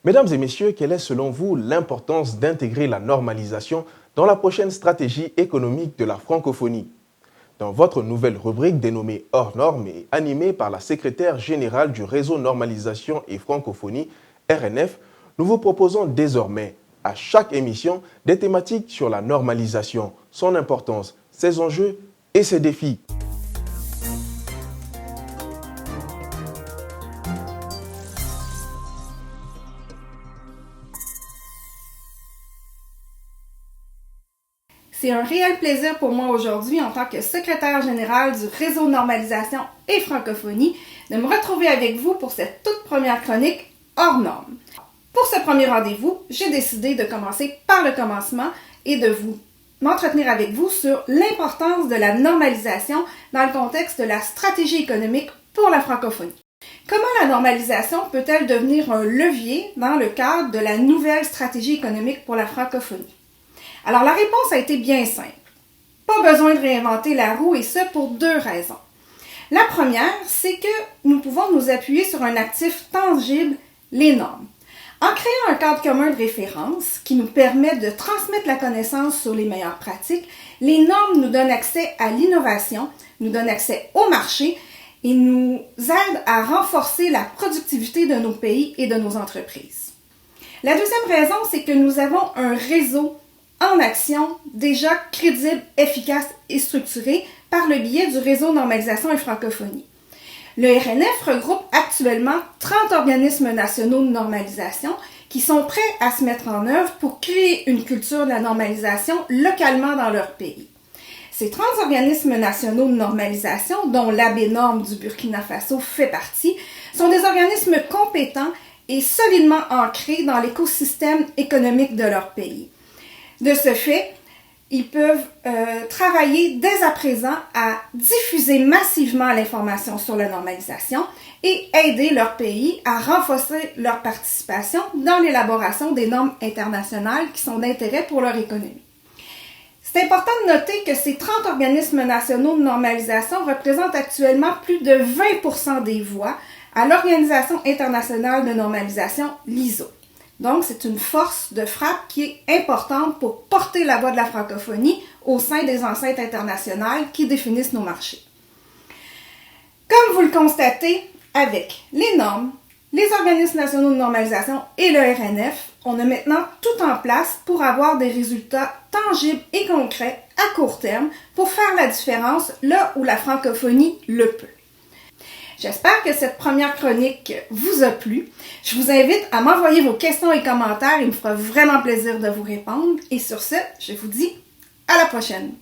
Mesdames et messieurs, quelle est selon vous l'importance d'intégrer la normalisation dans la prochaine stratégie économique de la francophonie? Dans votre nouvelle rubrique dénommée Hors Normes et animée par la secrétaire générale du Réseau Normalisation et Francophonie, RNF, nous vous proposons désormais à chaque émission des thématiques sur la normalisation, son importance, ses enjeux et ses défis. C'est un réel plaisir pour moi aujourd'hui, en tant que secrétaire générale du Réseau Normalisation et Francophonie, de me retrouver avec vous pour cette toute première chronique hors normes. Pour ce premier rendez-vous, j'ai décidé de commencer par le commencement et de m'entretenir avec vous sur l'importance de la normalisation dans le contexte de la stratégie économique pour la francophonie. Comment la normalisation peut-elle devenir un levier dans le cadre de la nouvelle stratégie économique pour la francophonie? Alors, la réponse a été bien simple. Pas besoin de réinventer la roue, et ce pour deux raisons. La première, c'est que nous pouvons nous appuyer sur un actif tangible, les normes. En créant un cadre commun de référence qui nous permet de transmettre la connaissance sur les meilleures pratiques, les normes nous donnent accès à l'innovation, nous donnent accès au marché et nous aident à renforcer la productivité de nos pays et de nos entreprises. La deuxième raison, c'est que nous avons un réseau en action, déjà crédible, efficace et structuré par le biais du Réseau Normalisation et Francophonie. Le RNF regroupe actuellement 30 organismes nationaux de normalisation qui sont prêts à se mettre en œuvre pour créer une culture de la normalisation localement dans leur pays. Ces 30 organismes nationaux de normalisation, dont l'ABNorm du Burkina Faso fait partie, sont des organismes compétents et solidement ancrés dans l'écosystème économique de leur pays. De ce fait, ils peuvent travailler dès à présent à diffuser massivement l'information sur la normalisation et aider leur pays à renforcer leur participation dans l'élaboration des normes internationales qui sont d'intérêt pour leur économie. C'est important de noter que ces 30 organismes nationaux de normalisation représentent actuellement plus de 20% des voix à l'Organisation internationale de normalisation, l'ISO. Donc, c'est une force de frappe qui est importante pour porter la voix de la francophonie au sein des enceintes internationales qui définissent nos marchés. Comme vous le constatez, avec les normes, les organismes nationaux de normalisation et le RNF, on a maintenant tout en place pour avoir des résultats tangibles et concrets à court terme pour faire la différence là où la francophonie le peut. J'espère que cette première chronique vous a plu. Je vous invite à m'envoyer vos questions et commentaires. Il me fera vraiment plaisir de vous répondre. Et sur ce, je vous dis à la prochaine.